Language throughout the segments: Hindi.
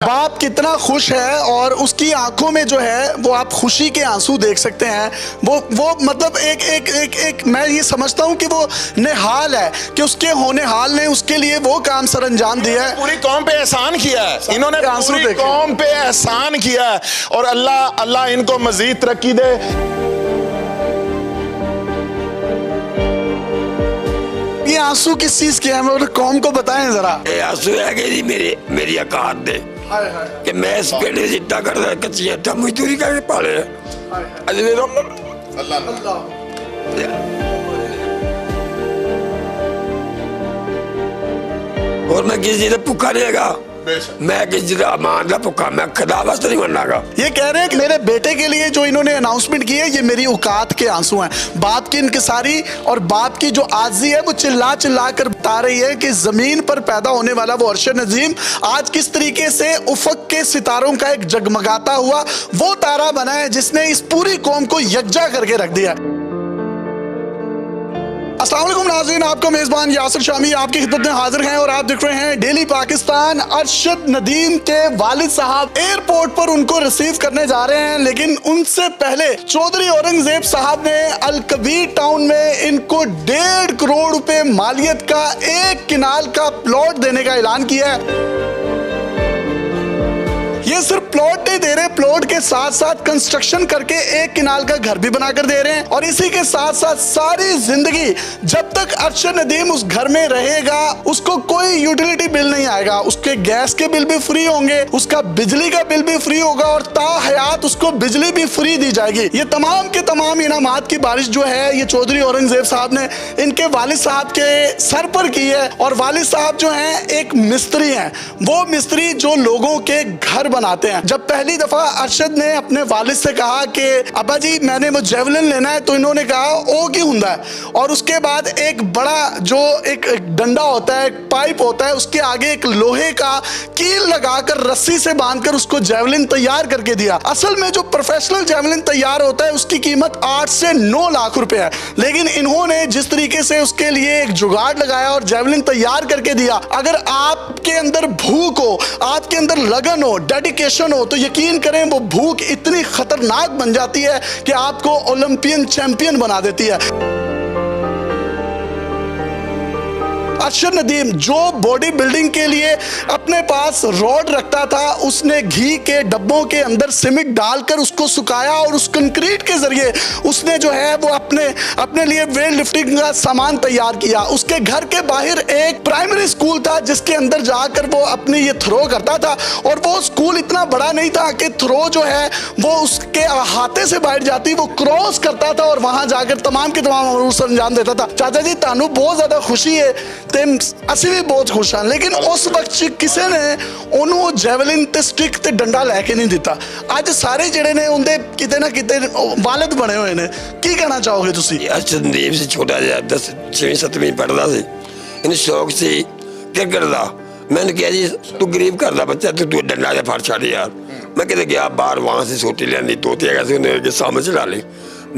बाप कितना खुश है और उसकी आंखों में जो है वो आप खुशी के आंसू देख सकते हैं। वो मतलब एक मैं ये समझता हूँ कि वो नेहाल है कि उसके होने हाल ने उसके लिए वो काम सर अंजाम दिया है। पूरी कौम पे एहसान किया है, इन्होंने पूरी कौम पे एहसान किया है और अल्लाह इनको मजीद तरक्की दे। ये आंसू किस चीज के हैं कौम को बताएं जरा। ये आंसू है कि मेरी औकात दे कि मैं इस पेड़ जितना करदा कच्ची था मजदूरी करके पाले और मैं किसी चीज भूखा नहीं है, मैं किसी मान का भूखा, मैं खुदा वास्ते नहीं मरना। ये कह रहे हैं कि मेरे बेटे के लिए जो इन्होंने अनाउंसमेंट की है ये मेरी औकात के आंसू हैं। बाप की इनकिसारी और बाप की जो आजी है वो चिल्ला चिल्ला कर बता रही है कि जमीन पर पैदा होने वाला वो अरशद नदीम आज किस तरीके से उफक के सितारों का एक जगमगाता हुआ वो तारा बना है जिसने इस पूरी कौम को यकजा करके रख दिया। अस्सलाम वालेकुम नाज़रीन, आपका मेज़बान यासिर शामी आपकी खिदमत में हाजिर हैं और आप देख रहे हैं डेली पाकिस्तान। अरशद नदीम के वालिद साहब एयरपोर्ट पर उनको रिसीव करने जा रहे हैं, लेकिन उनसे पहले चौधरी औरंगजेब साहब ने अल कबीर टाउन में इनको 1.5 करोड़ रुपए मालियत का एक किनाल का प्लॉट देने का ऐलान किया है। ये सिर्फ प्लॉट नहीं दे रहे, प्लॉट के साथ साथ कंस्ट्रक्शन करके एक किनाल का घर भी बनाकर दे रहे हैं और इसी के साथ साथ सारी जिंदगी जब तक अरशद नदीम उस घर में रहेगा उसको कोई यूटिलिटी बिल नहीं आएगा, उसके गैस के बिल भी फ्री होंगे, उसका बिजली का बिल भी फ्री होगा और ताहयात उसको बिजली भी फ्री दी जाएगी। ये तमाम के तमाम इनामात की बारिश जो है ये चौधरी औरंगजेब साहब ने इनके वालिद साहब के सर पर की है। और वालिद साहब जो है एक मिस्त्री हैं, वो मिस्त्री जो लोगों के घर बनाते हैं। जब पहली दफा अरशद ने अपने वालिद से कहा कि अब्बा जी मैंने वो जेवलिन लेना है, तो इन्होंने कहा ओ की हुंदा है। और उसके बाद एक बड़ा जो एक डंडा होता है, एक पाइप होता है, उसके आगे एक लोहे का कील लगाकर रस्सी से बांधकर उसको जेवलिन तैयार करके दिया। असल में जो प्रोफेशनल जेवलिन तैयार होता है उसकी कीमत 8 से 9 लाख रुपए है, लेकिन इन्होंने जिस तरीके से उसके लिए एक जुगाड़ लगाया और जेवलिन तैयार करके दिया। अगर आपके अंदर भूख हो, आपके अंदर लगन हो, डेडिकेशन हो, तो यकीन करें वो भूख इतनी खतरनाक बन जाती है कि आपको ओलंपियन चैंपियन बना देती है। अरशद नदीम जो बॉडी बिल्डिंग के लिए अपने पास रॉड रखता था, उसने घी के डब्बों के अंदर सीमेंट डालकर उसको सुखाया और उस कंक्रीट के जरिए उसने जो है वो अपने लिए वेट लिफ्टिंग का सामान तैयार किया। उसके घर के बाहर एक प्राइमरी स्कूल था जिसके अंदर जाकर वो अपनी ये थ्रो करता था और वो स्कूल इतना बड़ा नहीं था कि थ्रो जो है वो उसके हाथे से बाहर जाती, वो क्रॉस करता था और वहां जाकर तमाम के तमाम रूल्स अंजाम देता था। चाचा जी तानू बहुत ज्यादा खुशी है, ਅਸੀਂ ਵੀ ਬਹੁਤ ਖੁਸ਼ ਹਾਂ, लेकिन उस वक्त ਕਿਸੇ ने ਉਹਨੂੰ ਜੈਵਲਿਨ ਤੇ ਸਟਿਕ ਤੇ ਡੰਡਾ ਲੈ ਕੇ ਨਹੀਂ ਦਿੱਤਾ। ਅੱਜ ਸਾਰੇ ਜਿਹੜੇ ਨੇ ਉਹਦੇ ਕਿਤੇ ਨਾ ਕਿਤੇ ਵਾਲਿਦ ਬਣੇ ਹੋਏ ਨੇ, ਕੀ ਕਹਿਣਾ ਚਾਹੋਗੇ ਤੁਸੀਂ? ਅਰਸ਼ਦ ਨਦੀਮ ਸੀ ਛੋਟਾ ਜਿਹਾ 6ਵੀਂ ਪੜ੍ਹਦਾ ਸੀ, ਇਹਨੂੰ ਸ਼ੌਕ ਸੀ ਕ੍ਰਿਕਟ ਦਾ। मैंने कहा जी तू गरीब घर का बच्चा तू डंडा जा फड़ छड़ यार। मैं किते गया बाहर, वहां से सोटी लिया तोते है सामने चला ली,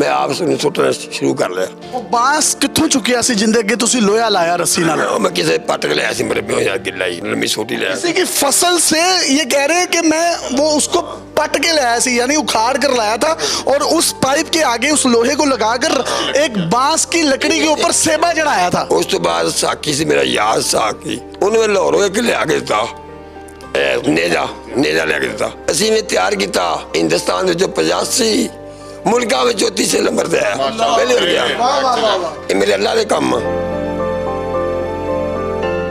मैं आप सुटना शुरू कर लिया। ਉਹ ਬਾਂਸ ਕਿੱਥੋਂ ਚੁੱਕਿਆ ਸੀ ਜਿੰਦੇ ਅੱਗੇ ਤੁਸੀਂ ਲੋਹਾ ਲਾਇਆ ਰੱਸੀ ਨਾਲ? मैं किसी पट के लिया मेरे पे यार गिल्ला ही लंबी सोटी लिया किसी की फसल से ये कह रहे हैं कि मैं वो उसको पट के लाया सी, यानी उखाड़ कर लाया था और उस पाइप के आगे उस लोहे को लगाकर एक बांस की लकड़ी के ऊपर सेबा चढ़ाया था। उस तो बाद साकी से मेरा याद साकी उन्हें लाहौरों के लिया के दिता, नेजा लिया के दिता। असी ने तैयार किया हिंदुस्तान जो 85 मुल्कों में 34 नंबर पे है, पहले हो गया। ये मेरे अल्लाह के काम।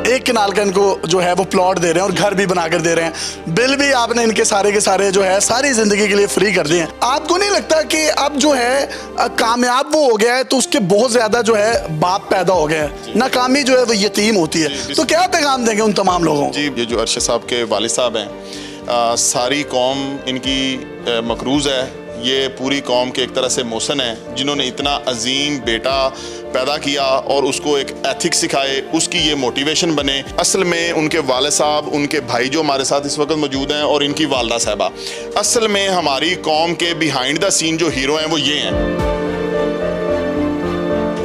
एक किनाल का इनको जो है वो प्लॉट दे रहे हैं और घर भी बनाकर दे रहे हैं, बिल भी आपने इनके सारे के सारे जो है सारी जिंदगी के लिए फ्री कर दिए हैं। आपको नहीं लगता कि अब जो है कामयाब वो हो गया है तो उसके बहुत ज्यादा जो है बाप पैदा हो गया है, नाकामी जो है वो यतीम होती है? तो क्या पैगाम देंगे उन तमाम लोगों? जी ये जो अरशद साहब के वालिद साहब हैं, सारी कौम इनकी मकरूज है। ये पूरी कौम के एक तरह से मोहसन है जिन्होंने इतना अजीम बेटा पैदा किया और उसको एक एथिक्स सिखाए, उसकी ये मोटिवेशन बने। असल में उनके वाले साहब, उनके भाई जो हमारे साथ इस वक्त मौजूद हैं और इनकी वालदा साहबा, असल में हमारी कौम के बिहाइंड द सीन जो हीरो हैं वो ये हैं।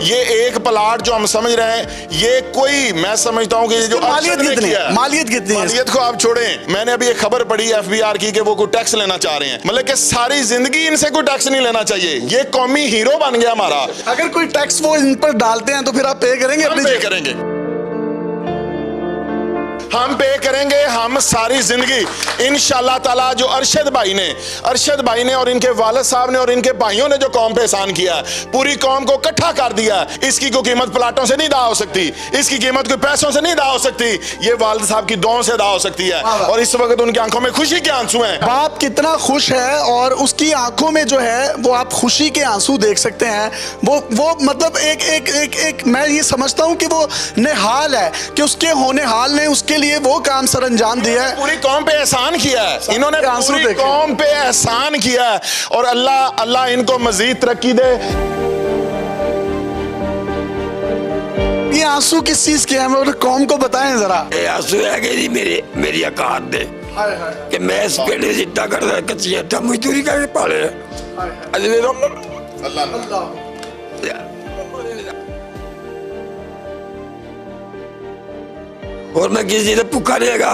ये एक प्लाट जो हम समझ रहे हैं, ये कोई, मैं समझता हूँ कि ये जो मालियत अरशद ने कितनी किया है, मालियत कितनी है? मालियत को आप छोड़ें, मैंने अभी एक खबर पढ़ी एफबीआर की कि वो कोई टैक्स लेना चाह रहे हैं, मतलब कि सारी जिंदगी इनसे कोई टैक्स नहीं लेना चाहिए। ये कौमी हीरो बन गया हमारा। अगर कोई टैक्स वो इन पर डालते हैं तो फिर आप पे करेंगे? हम अपनी पे करेंगे, हम पे करेंगे, हम सारी जिंदगी इंशाल्लाह ताला। जो अरशद भाई ने और इनके वालिद साहब ने और इनके भाइयों ने जो कौम पे एहसान किया, पूरी कौम को इकट्ठा कर दिया, इसकी कोई कीमत प्लाटों से नहीं अदा हो सकती, इसकी कीमत कोई पैसों से नहीं अदा हो सकती, ये वालिद साहब की दुआओं से अदा हो सकती है। और इस वक्त उनकी आंखों में खुशी के आंसू हैं। बाप कितना खुश है और उसकी आंखों में जो है वो आप खुशी के आंसू देख सकते हैं। वो मतलब एक मैं ये समझता हूँ कि वो निहाल है कि उसके होने हाल ने उसके लिए वो काम सर अंजाम दिया है। पूरी कौम पे एहसान किया है इन्होंने, आंसू पूरी देखे। कौम पे एहसान किया है। और अल्लाह इनको मजीद तरक्की दे। ये आंसू किस चीज के हैं, कौम को बताएं जरा। ये आंसू है कि जी मेरी औकात दे कि मैं इस पेड़ में जितना करदा कच्ची हट्टा मजदूरी करके पाले अजले और मैं किसी चीज भुखा नहीं हैगा,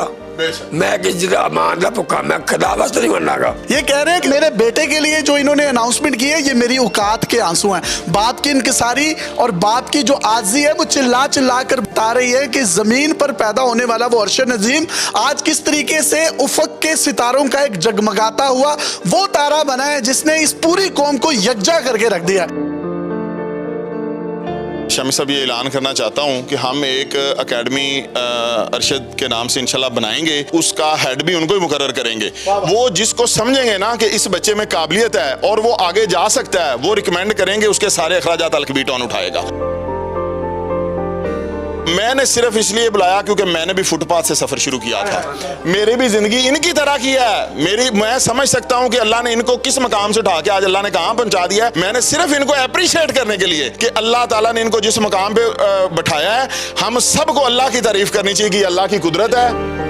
मैं किसी चीज अमान का भुखा, मैं खुदा वास्ते नहीं बननागा। ये कह रहे हैं कि मेरे बेटे के लिए जो इन्होंने अनाउंसमेंट की है, ये मेरी औकात के आंसू हैं। बाप की इनकिसारी और बाप की जो आजी है वो चिल्ला चिल्ला कर बता रही है कि जमीन पर पैदा होने वाला वो अरशद नदीम आज किस तरीके से उफक के सितारों का एक जगमगाता हुआ वो तारा बना है जिसने इस पूरी कौम को यकजा करके रख दिया। शमी साहब, ये ऐलान करना चाहता हूँ कि हम एक एकेडमी अरशद के नाम से इंशाल्लाह बनाएंगे, उसका हेड भी उनको ही मुकर्रर करेंगे। वो जिसको समझेंगे ना कि इस बच्चे में काबिलियत है और वो आगे जा सकता है, वो रिकमेंड करेंगे, उसके सारे अखराजात अलकबीट ऑन उठाएगा। मैंने सिर्फ इसलिए बुलाया क्योंकि मैंने भी फुटपाथ से सफर शुरू किया था, मेरी भी जिंदगी इनकी तरह की है। मैं समझ सकता हूं कि अल्लाह ने इनको किस मकाम से उठा के आज अल्लाह ने कहां पहुंचा दिया है। मैंने सिर्फ इनको अप्रिशिएट करने के लिए कि अल्लाह ताला ने इनको जिस मकाम पे बैठाया है, हम सबको अल्लाह की तारीफ करनी चाहिए कि अल्लाह की कुदरत है।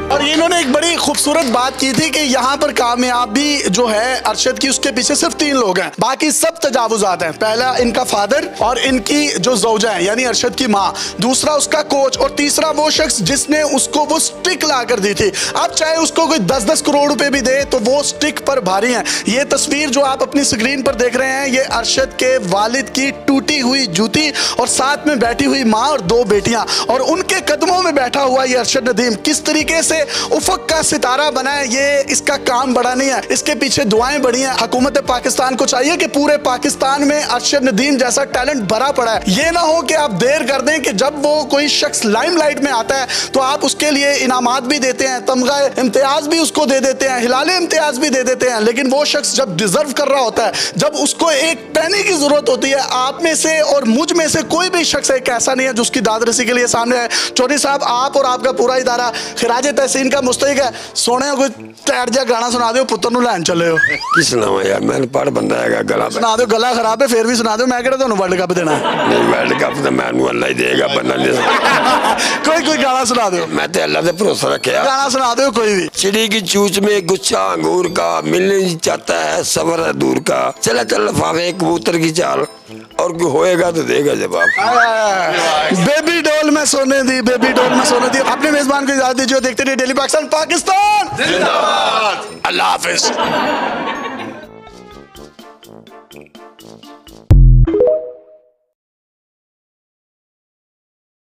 और इन्होंने एक बड़ी खूबसूरत बात की थी कि यहाँ पर कामयाबी जो है अरशद की, उसके पीछे सिर्फ 3 लोग हैं, बाकी सब तजावुजात हैं। पहला इनका फादर और इनकी जो ज़ौजा है यानी अरशद की माँ, दूसरा उसका कोच और तीसरा वो शख्स जिसने उसको वो स्टिक ला कर दी थी। अब चाहे उसको कोई 10-10 करोड़ रुपए भी दे तो वो स्टिक पर भारी है। ये तस्वीर जो आप अपनी स्क्रीन पर देख रहे हैं, ये अरशद के वालिद की टूटी हुई जूती और साथ में बैठी हुई माँ और 2 बेटियां और उनके कदमों में बैठा हुआ ये अरशद नदीम किस तरीके से उफक का सितारा बना है। ये इसका काम बड़ा नहीं है, इसके पीछे दुआएं बड़ी हैं। हुकूमत पाकिस्तान को चाहिए कि पूरे पाकिस्तान में अरशद नदीम जैसा टैलेंट भरा पड़ा है। ये ना हो कि आप देर कर दें कि जब वो कोई शख्स लाइमलाइट में आता है तो आप उसके लिए इनामात भी देते हैं, तमगा इम्तियाज भी उसको दे देते हैं, हिलाले इम्तियाज भी दे देते हैं, लेकिन वो शख्स जब डिजर्व कर रहा होता है, जब उसको एक पैनी की जरूरत होती है, आप में से और मुझ में से कोई भी शख्स एक ऐसा नहीं है जो उसकी दादरसी के लिए सामने है। चौधरी साहब, आप और आपका पूरा इदारा खिराज तहसीन का मुस्तहिक है। सोने कोई टैट जा गाना सुना दो, पुत्र नु लैन चले हो। की सुनावा यार, मैं पढ़ बंदा है, गला सुना दो, गला खराब है फिर भी सुना दो। मैं कहता हूं वर्ल्ड कप देना नहीं, वर्ल्ड कप तो मैनू अल्लाह ही देगा, बंदा नहीं। कोई गाना सुना दो, मैं तो अल्लाह पे भरोसा रखा। गाना सुना दो कोई भी। चिड़ी की चूच में गुच्छा अंगूर का, मिलने चाहता है सबर है दूर का, चला चल लफाफे कबूतर की चाल, और कोई होएगा तो देगा जवाब। बेबी डॉल में सोने दी, बेबी डॉल में सोने दी। अपने मेजबान को इजाजत दीजिए। देखते रहिए डेली पाकिस्तान। पाकिस्तान जिंदाबाद। अल्लाह हाफिज।